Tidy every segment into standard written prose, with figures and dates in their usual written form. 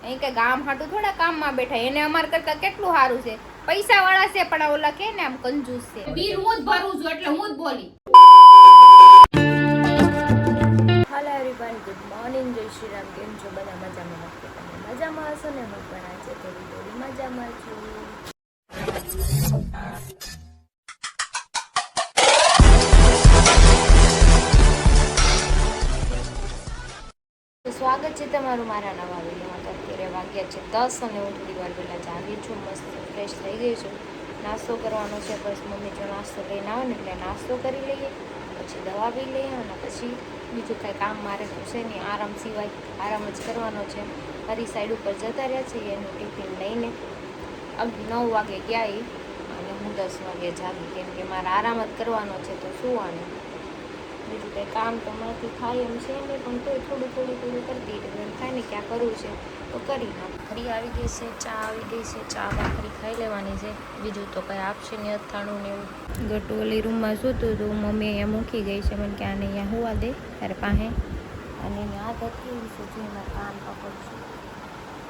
અહીં કે ગામ હાટું થોડા કામમાં બેઠા, એને અમાર કરતા કેટલું સારું છે, પૈસા વાળા છે, પણ ઓલા કે ને આમ કંજૂસ છે. બિલ હું જ ભરું છું એટલે હું જ બોલી. હેલો એવરીવન, ગુડ મોર્નિંગ, જય શ્રી રામ. કેમ છો બધા? મજામાં હશો? તમે મજામાં હશો ને? હું પણ આજે થોડી મજામાં છું. સ્વાગત છે તમારું મારા નવા વિડીયોમાં. તો અત્યારે વાગ્યા છે 10 અને હું થોડી વાર પહેલાં જાગી છું, મસ્ત ફ્રેશ થઈ ગઈ છું. નાસ્તો કરવાનો છે, બસ મમ્મી જો નાસ્તો લઈને આવે ને એટલે નાસ્તો કરી લઈએ, પછી દવા બી લઈએ અને પછી બીજું કાંઈ કામ મારે તો છે નહીં, આરામ સિવાય આરામ જ કરવાનો છે. મારી સાઈડ ઉપર જતા રહ્યા છે એનું ટિફિન લઈને. 9 વાગે ગયા અને હું 10 વાગે જાગી, કેમ કે મારે આરામ જ કરવાનો છે, તો સુવાનું. બીજું કંઈ કામ તો મારાથી થાય એમ છે નહીં, પણ તોય થોડું કરતી એટલે એમ થાય ને ક્યાં કરવું છે તો કરી નાખ. ભાખરી આવી ગઈ છે, ચા આવી ગઈ છે, ચા ભાખરી ખાઈ લેવાની છે. બીજું તો કંઈ આપશે નહીં, અથાણું ને એવું. ગટુ ઓલી રૂમમાં સૂતું હતું, મમ્મી અહીંયા મૂકી ગઈ છે, મને કે આને અહીંયા હોવા દે ત્યારે પાસે. અને એની આદત કેવી છે, જો એના કાન પકડશું,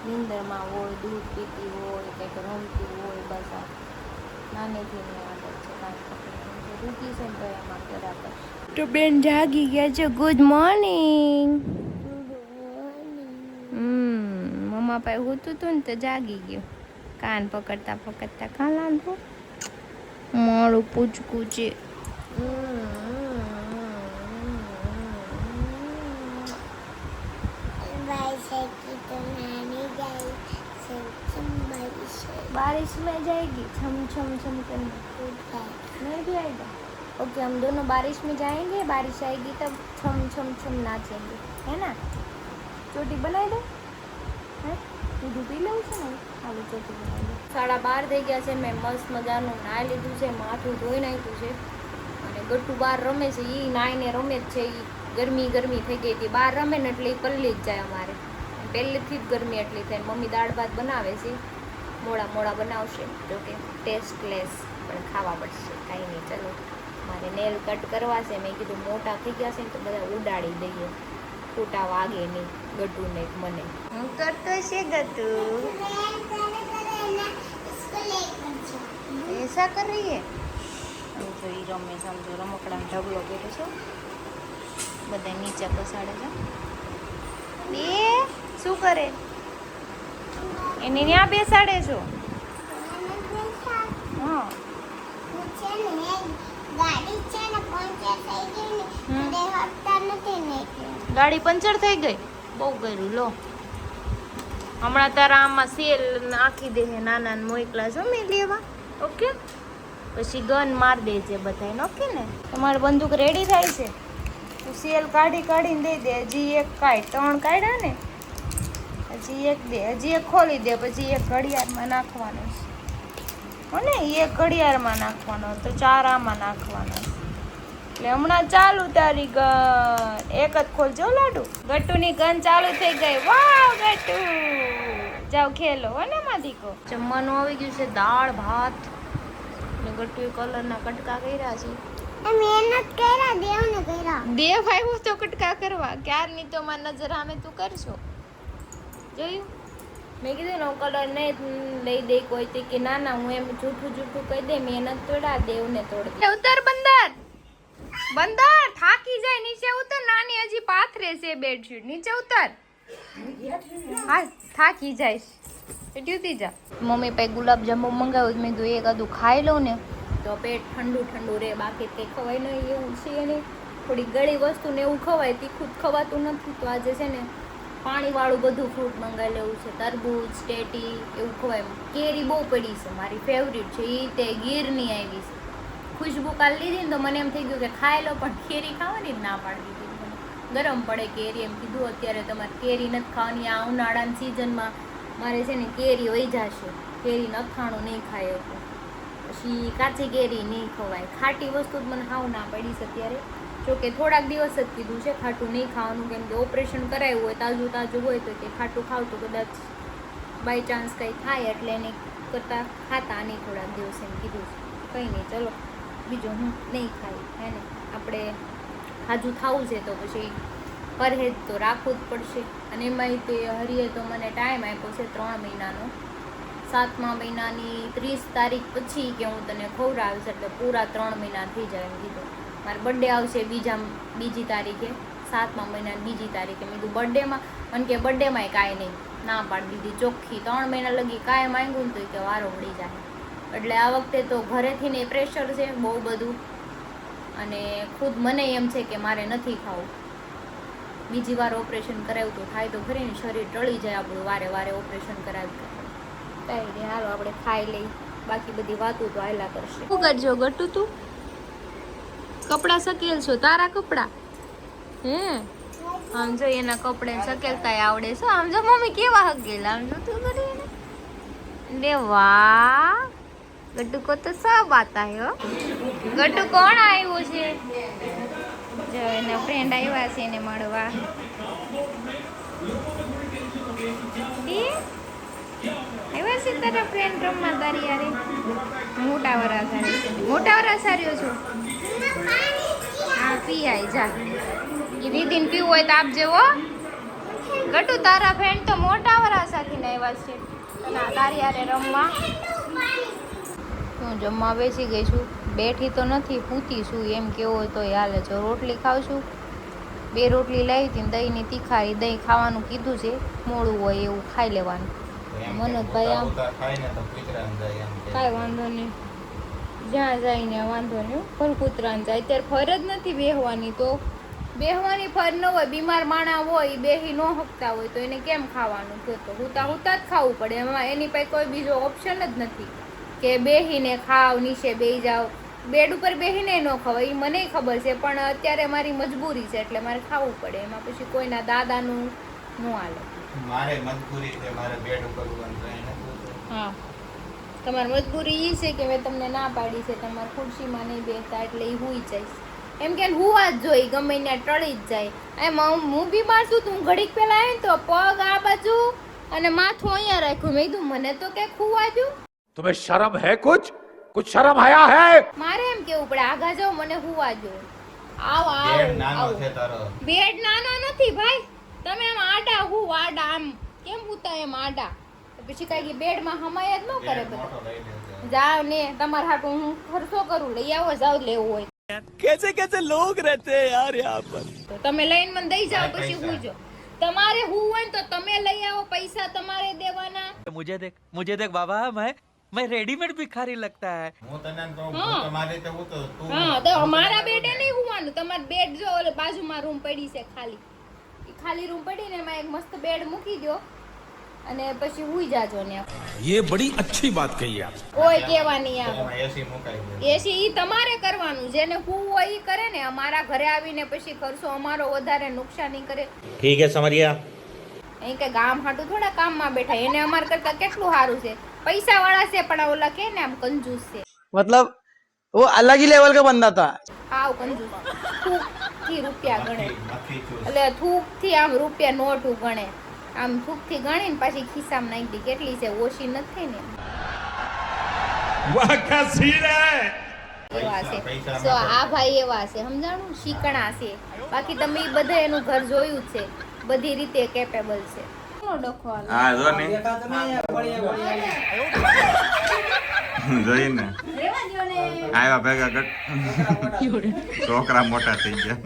નીંદરમાં હોય, દૂધ પીતી હોય, કંઈક રમતી હોય, બસ આ નાનેથી એની આદત છે કાન પકડવાની. રૂકી છે ને તો એમાં બરાબર. તો બેન જાગી ગયા છે. Good morning. મમ્મા પાસે હોતું હતું ને તો જાગી ગયો, કાન પકડતા કાન લાંબુ મારું પૂછકું છે. बारिश में जाएगी छम छम छम करना, नहीं भी आएगा. ओके, हम दोनों बारिश में जाएंगे, बारिश आएगी तब छम छम छम नाचेंगे, है ना? चोटी बनाई दो, है दूध पी लूँ છે ને, હાલો ચોટી બનાવી દો. 12:30 થઈ ગયા છે. મેં મસ્ત મજાનું નાહી લીધું છે, માથું ધોઈ નાખ્યું છે અને ગટ્ટુ બહાર રમે છે. એ નાહીને રમે જ છે. એ ગરમી થઈ ગઈ હતી, બહાર રમે ને એટલે એ પલ્લી જ જાય. અમારે પહેલેથી જ ગરમી એટલી થાય. મમ્મી દાળ ભાત બનાવે છે, મોડા બનાવશે, જો કે ટેસ્ટલેસ, પણ ખાવા પડશે. કાંઈ નહીં, ચલો. મારે નેલ કટ કરવા છે. મેં કીધું મોટા થઈ ગયા છે ને તો બધા ઉડાડી દઈએ, ખોટા વાગે નહીં ગટુને મને. હું કરતો છે ગટુ, એસા કર રહી હે. જો ઈ રમે, સમજો રમકડાનો ઢગલો કર્યો છે, બધા નીચે પસાડે છે. બે શું કરે? એને ત્યાં બેસાડે છો? હા, ગાડી પંચર થઈ ગઈ, બહુ કર્યું. લો, હમણાં તારા આમાં સેલ નાખી દે છે, નાના મોકલા છો મેં લેવા. ઓકે, પછી ગન માર દેજે બધાને. ઓકે ને? તમારે બંદૂક રેડી થાય છે, તું સેલ કાઢીને દઈ દે. હજી એક કાઢ, 3 કાઢ્યા ને, હજી એક દે, હજી એક ખોલી દે, પછી એક ઘડિયાળમાં નાખવાનો છે ને, એક ઘડિયાળમાં નાખવાનો, તો 4 આમાં નાખવાનો. એટલે હમણાં ચાલુ તારી ગન. એક જ ખોલજો લાડુ. ગટ્ટુની ગન ચાલુ થઈ ગઈ. વાવ ગટ્ટુ, જાઓ ખેલો. અને માધીકો જમવાનું આવી ગયું છે, દાળ ભાત ને ગટ્ટુએ કલરના કટકા કર્યા છે. મહેનત કર્યા, દેવને કર્યા. દેવ આવ્યો તો કટકા કરવા, ક્યારની તો મારી નજર સામે તું કરશો. જોયું? મેં કીધું ને કલર નહીં લઈ દે કોઈ તે કે ના હું એમ જૂઠું કહી દે. મહેનત તોડા, દેવને તોડી. ઉતર બંદર, થાકી જાય, નીચે ઉતર. નાની હજી પાથરે છે બેડશીટ, નીચે ઉતર. હા, થાકી જાય, ડ્યુટી જા. મમ્મી પાસે ગુલાબજાંબુ મંગાવ્યું, મેં કીધું એકાદું ખાઈ લઉં ને તો પેટ ઠંડુ રહે. બાકી કંઈ ખવાય નહીં એવું છે નહીં. થોડી ગળી વસ્તુ ને એવું ખવાય, તીખું ખવાતું નથી. તો આજે છે ને પાણીવાળું બધું ફ્રૂટ મંગાવી લેવું છે. તરબૂચ, ટેટી એવું ખવાય. કેરી બહુ પડી છે, મારી ફેવરિટ છે. એ તે ગીરની આવી છે. ખુશ્બુ કાલ લીધી ને તો મને એમ થઈ ગયું કે ખાઈ લો, પણ કેરી ખાવાની જ ના પાડી દીધી. ગરમ પડે કેરી, એમ કીધું અત્યારે તમારે કેરી નથી ખાવાની. આ ઉનાળાની સિઝનમાં મારે છે ને કેરી વહી જશે. કેરી અથાણું નહીં ખાય હતું, પછી કાચી કેરી નહીં ખવાય. ખાટી વસ્તુ જ મને ખાવું ના પડી છે અત્યારે. જોકે થોડાક દિવસ જ કીધું છે ખાટું નહીં ખાવાનું, કેમ કે ઓપરેશન કરાવ્યું હોય, તાજું હોય તો કે ખાટું ખાવ તો કદાચ બાય ચાન્સ કંઈ થાય, એટલે એને કરતાં ખાતા નહીં થોડાક દિવસ, એમ કીધું છે. કંઈ નહીં, ચલો. બીજું હું નહીં ખાઈ, હે ને? આપણે ખાજું ખાવું છે તો પછી પરહેજ તો રાખવું જ પડશે. અને એમાંય તે હરિએ તો મને ટાઈમ આપ્યો છે 3 મહિનાનો. 7મા મહિનાની 30 તારીખ પછી કે હું તને ખવડાવીશ, એટલે પૂરા 3 મહિના થઈ જાય એમ કીધું. મારો બર્થડે આવશે બીજી તારીખે, 7મા મહિનાની બીજી તારીખે. મેં કીધું બર્થડેમાં, મને કે બર્થડેમાંય કાંઈ નહીં, ના પાડી દીધી ચોખ્ખી. 3 મહિના લગી કાંઈ માંગ્યું ને તો કે વારો વળી જાય. એટલે આ વખતે તો ઘરેથી ને પ્રેશર છે બહુ બધું, અને ખુદ મને એમ છે કે મારે નથી ખાવું. બીજી વાર ઓપરેશન કરાવ્યું તો થાય તો ખરી ને, શરીર ટળી જાય આપણું વારે વારે ઓપરેશન કરાવ્યું. કાંઈ નહીં, હાલો આપણે ખાઈ લઈ, બાકી બધી વાતો તો હાલ્યા કરશે. શું કરજો ગટુ, તું કપડાં સકેલ છો? તારા કપડાં હે? આમ જો એના કપડે સકેલતા આવડે છે. આમ જો મમ્મી કેવા હકેલા, આમ જો તું કરીને. લે વાહ, ગટ્ટુ કો તો સબ આતા હે. ગટ્ટુ કોણ આવ્યું છે? જો એના ફ્રેન્ડ આવ્યા છે એને મળવા. આવ્યા છે તારા ફ્રેન્ડ રમવા તારી યારે? મોટા વરા સારી છે. મોટા વરા સાર્યો છો? હા પી આઈ જા. એ રીતિને પીવું હોય તો આપજે હો. ગટુ તારા ફ્રેન્ડ તો મોટા વરા સાથે આવ્યા છે તારી યારે રમવા. હું જમવા બેસી ગઈ છું. બેઠી તો નથી, પૂતી છું એમ કેવો હોય તો હાલે. જો રોટલી ખાઉં છું, 2 રોટલી લાવી હતી, દહીંની તીખારી. દહીં ખાવાનું કીધું છે, મોડું હોય એવું ખાઈ લેવાનું. મનોજભાઈ આમ કાંઈ વાંધો નહીં, જ્યાં જાય ને વાંધો નહીં. ફળ કૂતરાને જાય અત્યારે ફર જ નથી બેહવાની, તો બેહવાની ફર ન હોય. બીમાર માણા હોય, બેહી ન હકતા હોય તો એને કેમ ખાવાનું? તો હુતા હુતા જ ખાવું પડે. એમાં એની પાસે કોઈ બીજો ઓપ્શન જ નથી કે બેહીને ખાવ, નીચે બેહી જાવ. બેડ ઉપર બેહીને ન ખવાય, એ મને ખબર છે, પણ અત્યારે મારી મજબૂરી છે એટલે મારે ખાવું પડે. એમાં પછી કોઈના દાદાનું ન હાલે. મારે મજબૂરી છે, મારે બેડ ઉપર હા, તમારી મજબૂરી એ છે કે મેં તમને ના પાડી છે તમારે ખુરશીમાં નહીં બેસતા, એટલે એ હુઈ જઈશ. એમ કે હુવા જ જોઈ, ગમે ત્યાં ટળી જ જાય. એમ હું બીમાર છું, તું ઘડીક પહેલા આવી તો પગ આ બાજુ અને માથું અહીંયા રાખ્યું. મેં કીધું મને તો કે ખુવા જો. तुम्हें शर्म है कुछ शर्म आया है? મારે એમ કેવું પડે, આગા જાઓ મને હુવા જો. આવ આવ બેડ નાનો છે તારો. બેડ નાનો નથી ભાઈ, તમે આમ આડા હું આડા આમ કેમ હુતા એમ આડા, પછી કઈ બેડમાં હમાય જ ન કરે બધું. જાવ ને તમારા હાટું હું ખર્ચો કરું, લઈ આવો, જાવ લેવું હોય. कैसे कैसे लोग रहते हैं यार यहाँ पर. તો તમે લઈને મને દઈ જાઓ, પછી હુજો. તમારે હું હોય તો તમે લઈ આવો, પૈસા તમારે દેવાના. मुझे देख बाबा, मैं रेडीमेड भिखारी लगता है. હું તને કહું, હું તમારી રીતે હું તો તું હા, તો અમારા બેડે નહીં હુવાનું. તમારે બેડ જો ઓલે બાજુમાં રૂમ પડી છે ખાલી, ઈ ખાલી રૂમ પડી ને એમાં એક મસ્ત બેડ મૂકી દો અને પછી હુઈ જાજો ને. ये बड़ी अच्छी बात कही आप. કોઈ કહેવાની આ એમાં એસી મુકાઈ દે. એસી ઈ તમારે કરવાનું, જેને હું હોય ઈ કરે ને. અમારા ઘરે આવીને પછી ખર્ચો અમારો વધારે નુકસાની કરે. ઠીક હે સમરિયા. અહીં કે ગામ હાટું થોડા કામમાં બેઠા, એને અમાર કરતા કેટલું સારું છે. પૈસા વાળા છે પણ ઓલા કે ને આમ કંજૂસ છે. मतलब वो अलग ही लेवल का बंदा था. આવ કંજૂસ, થૂક થી રૂપિયા ગણે, નથી ચૂસ. એટલે થૂક થી આમ રૂપિયા નોટ ગણે. આમ થૂક થી ગણીને પાછી ખિસ્સામાં નાખી દી. કેટલી છે, ઓછી નથી ને. वाह क्या सीन है. એવા છે. પૈસા સો આ ભાઈ એવા છે, સમજાણું, શીકણા છે. બાકી તમે ઈ બધા એનું ઘર જોયું જ છે, બધી રીતે કેપેબલ છે. હા જો ને જોઈને આવ્યા ભેગા છોકરા મોટા થઈ ગયા,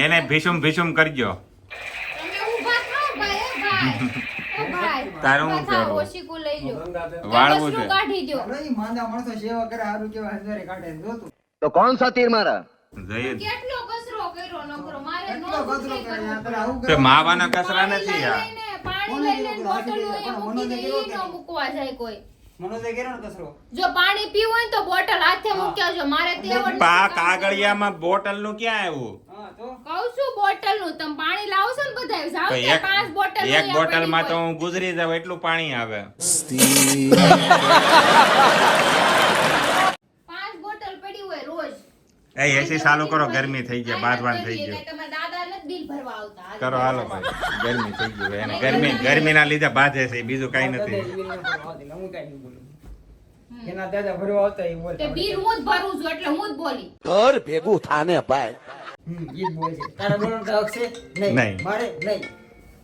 એને ભીસુમ ભીસુમ કરજો. તમે ઊભા થાઓ ભાઈ, એ ભાઈ. ઓ ભાઈ, તારું ઊભા હું થાઓ, કરું? ઓશીકું લઈ લો. વાળવું કચરું છે. કાઢી દો. માંદા માણસો સેવા કરે હારું કેવા હજારે કાઢે જોતું. तो कौन सा तीर मारा? જઈએ કેટલો કચરો કર્યો નકરો, મારે નો કેટલો કચરો કચરો કરે કરવો. આપણે આવું તો કરે. માવાના કચરા નથી આ. પાણી લઈ લઈને બોટલ અહીંયા મૂકી દે, ઈ નો મૂકવા જાય કોઈ. મનોજે કર્યો ને કચરો. જો પાણી પીવું હોય ને તો બોટલ હાથે મૂકી આવજો. મારે તેવડ પા કાગળિયામાં બોટલ નું ક્યાં આવ્યું? હા તો કહું છું બોટલ નું. તમે પાણી લાવશો ને બધા, જાવ તો ત્યાં 5 બોટલ એક અહીંયા બોટલ માં તો પડી હું ગુજરી જાવ એટલું પાણી આવે. હોય. 5 બોટલ પડી હોય રોજ. એ એસી ચાલુ કરો, ગરમી થઈ ગઈ, બાંધવાન થઈ ગયું. તમારા દાદા નથી બિલ ભરવા આવતા. કરો હાલો ભાઈ, ગરમી થઈ ગયું એને. ગરમી ના લીધે બાંધે છે, બીજું કઈ નથી. હું કઈ નહીં બોલું. એના દાદા ભરવા આવતા એ બોલતા તે બિલ હું જ ભરું છું એટલે હું જ બોલી ઘર ભેગું થાને ભાઈ ઈ જ બોલે છે તારા બોલવાનું કાંઈ હક છે નહીં નહીં. મારે નહીં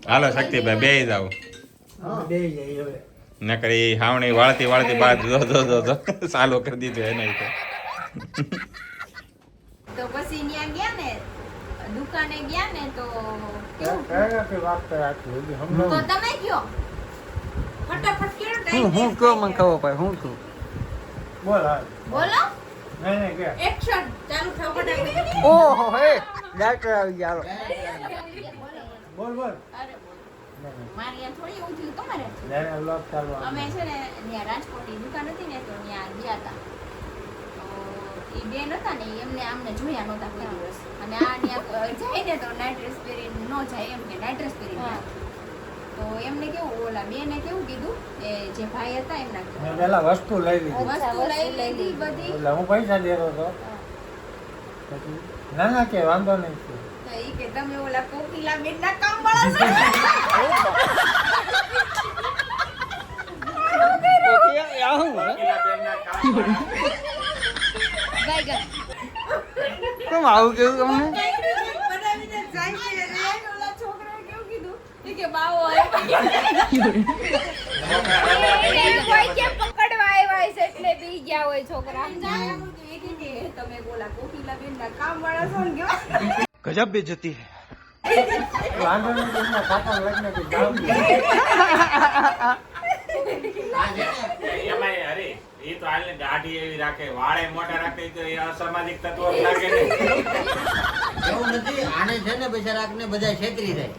હાલો શક્તિભાઈ બે જાવ હા બે જાય હવે નકરી હાવણી વાળતી વાળતી બાદ જો ચાલુ કરી દીધું એને તો તો પછી ત્યાં ગયા ને દુકાને ગયા ને તો કેવું? તો તમે કયો ફટાફટ કેવો ટાઈમ હું કયો મને ખબર પડે હું છું બોલ હા બોલો નહીં કે એક્શન ચાલુ થાવ ફટાફટ ઓહો હે ડાક્ટર આવી ગયા બોલ બોલ અરે મારી આ થોડી એવું થયું તમારે લેને લોક ચાલુ અમે છે ને ત્યાં રાજકોટની દુકાન હતી ને તો ત્યાં ગયા હતા તો એ બેન હતા ને એમને આમને જોયા નહોતા કોઈ દિવસ અને આ ત્યાં જાય ને તો નાઇટ ડ્રેસ પહેરીને ન જાય એમ કે નાઇટ ડ્રેસ પહેરીને જાય. તો એમને કેવું ઓલા બેને કેવું કીધું એ જે ભાઈ હતા એમના મેં પેલા વસ્તુ લઈ લીધી વસ્તુ લઈ લીધી બધી એટલે હું પૈસા દેતો હતો પછી ના ના કે વાંધો નહીં તો ઈ કે તમે ઓલા કોકિલા બેનના કામ વાળા છો કેમ આવું કેવું તમને બનાવીને જાય છે અને ઓલા છોકરાએ કેવું કીધું ઈ કે બાવો આવ્યો કોઈ કે પકડવા આવ્યા છે એટલે બી ગયા હોય છોકરા સમજાય એમ તો એ કે તમે બોલા કોકિલા બેનના કામ વાળા છો ને કેવા गजब बेइज्जती है વાંધો નહીં એમના કાકા લગ્ન કે જાવ એમાંય અરે એ તો હાલને દાઢી એવી રાખે વાળે મોટા રાખે તો એ અસામાજિક તત્વો જ લાગે ને એવું નથી આને છે ને બિચારાકને બધા છેતરી જાય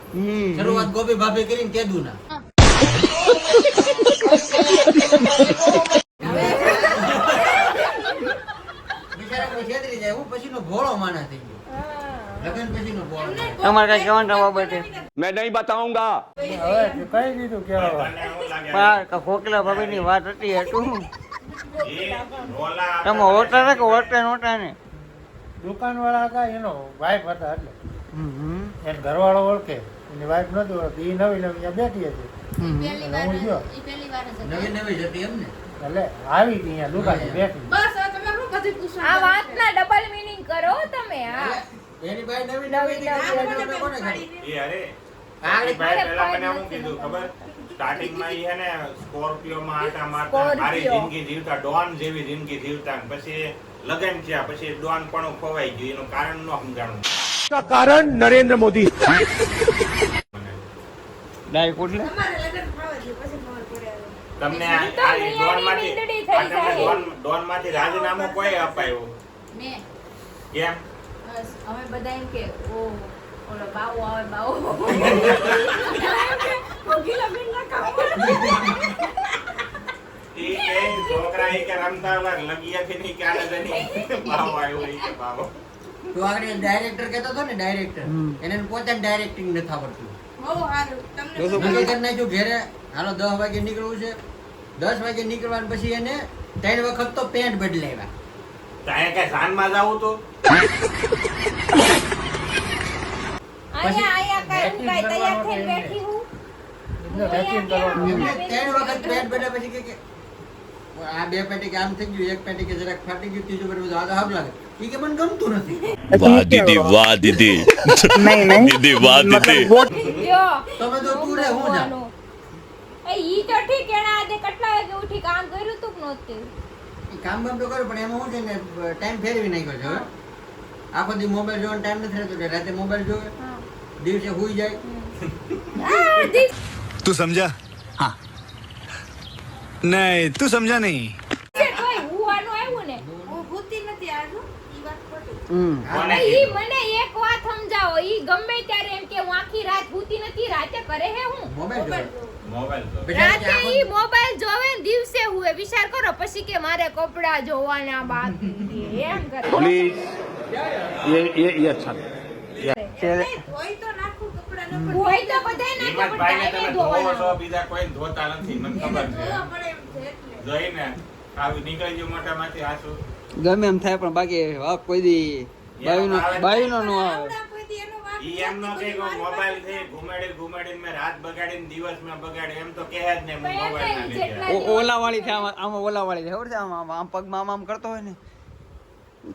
શરૂઆત ગોપી ભાભી કરીને કેદું ના બિચારાકને છેતરી જાય હું પછીનો ભોળો માણસ થઈ ગયો લગન પછીનો ભોળો માણસ. તમારે કઈ કહેવાનું બાબતે मैं नहीं बताऊंगा હવે કઈ દીધું કેવા તને શું લાગે? પણ ખોકલા ભાભીની વાત હતી હતું એ રોલા તમે ઓટા ને કે ઓટા નોટા ને દુકાન વાળા હતા એનો વાઈફ હતા એટલે એને ઘરવાળો ઓળખે એની વાઈફ નથી ઓળખતી એ નવી નવી અહીંયા બેઠી હતી પહેલી વાર હું ગયો ઈ પહેલી વાર જ હતી. નવી નવી જતી એમ ને એટલે આવી હતી અહીંયા દુકાને બેઠી બસ હવે તમે શું બધું પૂછો આ વાતના ડબલ મીનિંગ કરો તમે હા એની ભાઈ નવી નવી હતી, નવી એટલે આપણે કોને ખાલી? એ અરે આગળ એ ભાઈ પહેલા મને શું કીધું ખબર સ્ટાર્ટિંગ માં ઈ હે ને સ્કોર્પિયો માં આટા મારતા મારી જિંદગી જીવતા ડોન જેવી જિંદગી જીવતા ને પછી લગન થયા પછી ડોન પણ ખોવાઈ ગયું એનું કારણ ન સમજાણું का कारण नरेंद्र मोदी ડાય કોટલે તમારે લગન ખાવા દે પછી ખબર પડે તમને આ ડોન માંથી ડોન માંથી રાજીનામું કોઈ અપાયું મેં કેમ બસ અમે બધા એમ કે ઓ ઓલો બાવો આવે બાવો કોકિલા બેનના કામ ઈ કે છોકરા ઈ કે રમતા ઓલા લગિયાથી નહીં કે આને જની બાવો આવ્યો ઈ કે બાવો તો આગળ ડાયરેક્ટર કહેતો હતો ને ડાયરેક્ટર એને પોતાને ડાયરેક્ટિંગ નથી આવડતું બહુ સારું તમને નક્કી કરી નાખ્યું ઘેરે હાલો 10 વાગે નીકળવું છે 10 વાગે નીકળવાનું પછી એને 3 વખત તો પેન્ટ બદલાવ્યા ત્યાં કઈ જાનમાં જાવું તો આયા કાઈ હું કાઈ તૈયાર થઈને બેઠી હું વેચિંગ કરવાનું એમને 3 વખત પેન્ટ બદલ્યા પછી કે આ બે પેટી કે આમ થઈ ગયું એક પેટી કે જરાક ફાટી ગયું ત્રીજું પેટી આ તો હાફ લાગે ઈ કે મને ગમતું નથી वाह दीदी वाह दीदी दीदी वाह दीदी જો તમે તો તું રે હું જા એ ઈ તો ઠીક એના આજે કેટલા વાગે ઉઠી કામ કર્યું તું કે નહોતું ઈ કામ બામ તો કરું પણ એમાં શું છે ને ટાઈમ ફેરવી નાખ્યો છે હવે આખો દી મોબાઈલ જોવાનો ટાઈમ નથી રહેતો એટલે રાતે મોબાઈલ જોવે દિવસે હુઈ જાય तू समझा हाँ नहीं तू समझा नहीं કોઈ હુવાનું આવ્યું ને હું ભૂતી નથી આજુ ઈ વાત ખોટી કોને ઈ મને એક વાત સમજાવો ઈ ગમે ત્યારે એમ કે હું આખી રાત ભૂતી નથી રાતે કરે હે હું મોબાઈલ જોવે મોબાઈલ તો રાતે ઈ મોબાઈલ જોવે ને દિવસે હુએ વિચાર કરો પછી કે મારે કપડા જોવાના બાકી છે એમ કરે प्लीज ये अच्छा હોય તો નાખું કપડા ન પડે હોય તો બધાય નાખે પણ હિંમતભાઈને તમે ટાઈમે ધોવો ધોવાના છો બીજા કોઈ ધોતા નથી મને ખબર છે ધોવા પડે એમ છે એટલે જોઈને આવી નીકળી ગયું મોટામાંથી આંસુ ગમે એમ થાય પણ બાકી વાક કોઈ દી બાયુનો નો આવે આવડા કોઈ દી એનો વાંક ઈ એમ નો કે મોબાઈલ થી ઘુમાડીને મેં રાત બગાડીને દિવસ મેં બગાડ્યો એમ તો કહે જ ને મોબાઈલ ના લીધે ઓલા વાળી છે આમાં ઓલા વાળી છે ખબર છે આમ પગમાં આમ કરતો હોય ને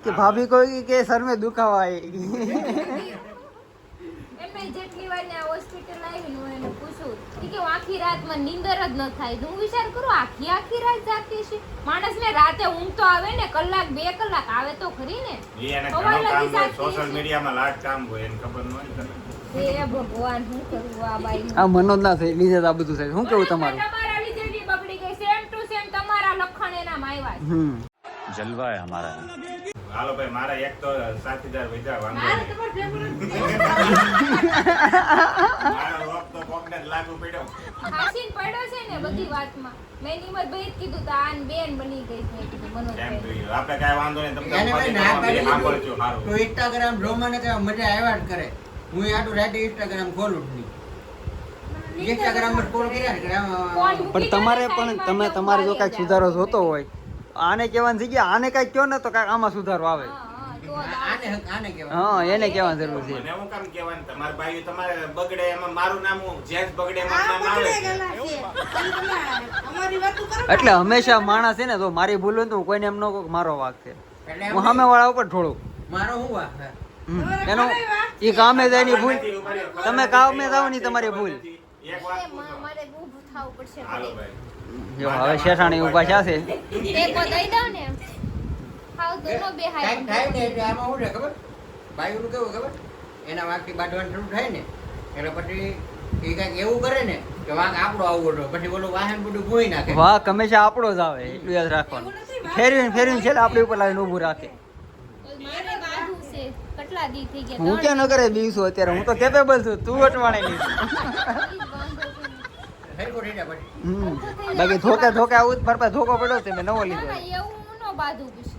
કે ભાભી કોઈ કે સર મેં દુખાવા આવી એમને જેટલી વાર ને હોસ્પિટલ આવીને હું એને પૂછું ઈ કે આખી રાત માં નીંદર જ ન થાય તો હું વિચાર કરું આખી રાત જાગતી છે માણસને રાતે ઊંઘ તો આવે ને કલાક 2 કલાક આવે તો ખરી ને ઈ એને ઘણું કામ હોય સોશિયલ મીડિયામાં લાટ કામ હોય એને ખબર ન હોય ને એ ભગવાન શું કરું આ બાઈ આ મનો જ ના થઈ લીધે આ બધું થાય શું કેવું તમારું તમારા લીધે બી બગડી ગઈ સેમ ટુ સેમ તમારા લખણ એના આવ્યા છે जलवा है हमारा હાલો ભાઈ મારા એક તો સાથીદાર વિધા વાંધો મારે નહીં. તમારે ફેવરેટ મારો રોગ તો કોકને જ લાગુ પડ્યો હાસીન પડ્યો છે ને બધી વાતમાં મેં નિમતભાઈ જ કીધું તો આન બેન બની ગઈ છે મેં કીધું કેમ મનોજભાઈ થયું આપણે કાંઈ વાંધો નહીં તમને એને ઉપાધિ મેં ના કરવાની પાડી સાંભળજો સારું તો ઇન્સ્ટાગ્રામ ડ્રોમાને કે મજા આવ્યા જ કરે હું આટલું રાતે ઇન્સ્ટાગ્રામ ખોલું જ નહીં ઇન્સ્ટાગ્રામ પર સ્ક્રોલ કર્યા જ કરે ફોન પણ તમારે પણ તમે તમારે જો કાંઈક સુધારો જોતો હોય આને કહેવાની જગ્યા આને કાંઈક કહો ને તો કાંઈક આમાં સુધારો આવે આને કહેવાય હા એને કહેવાની જરૂર છે મને હું કામ કહેવાનું તમારા ભાઈ તમારે બગડે એમાં મારું નામ હું જેસ બગડે મારું નામ આવે છે. એટલે હંમેશા માણસ છે ને તો મારી ભૂલ હોય ને તો હું કોઈને એમ ન કહું કે મારો વાંક છે એટલે હું સામે વાળા ઉપર ઠોળું મારો હું વાંક છે? એનો એ કામે જાય ની ભૂલ તમે કામે જાવ ની તમારી ભૂલ એક વાત એ પૂછો. મારે ઊભું થવું પડશે હાલો ભાઈ જો હવે શેઠાણી ઉભા છે ટેકો દઈ દઉં ને હાવ તો નો બેહાય કાંઈક થાય ને એટલે આમાં શું છે ખબર બાયુનું કેવું ખબર એના વાંકથી બાંધવાનું શરૂ થાય ને એટલે પછી એ કાંઈક એવું કરે ને કે વાંક આપણો આવવો જોઈએ પછી બોલું વાહન બધું ભૂઈ નાખે વાહ હંમેશા આપણો જ આવે એટલું યાદ રાખવાનું ફેરવીને છેલ્લે આપણી ઉપર લાવીને ઊભું રાખે મારે વાંધું છે કેટલા દી થઈ ગયા હું ક્યાં ન કરે બીજું અત્યારે હું તો કેપેબલ છું તું અટવાણે નહીં સરખું થઈ જાય પછી બાકી ધોકે આવું જ મારા પાસે ધોકો પડ્યો છે મેં નવો લીધો એવું નો બાંધું પછી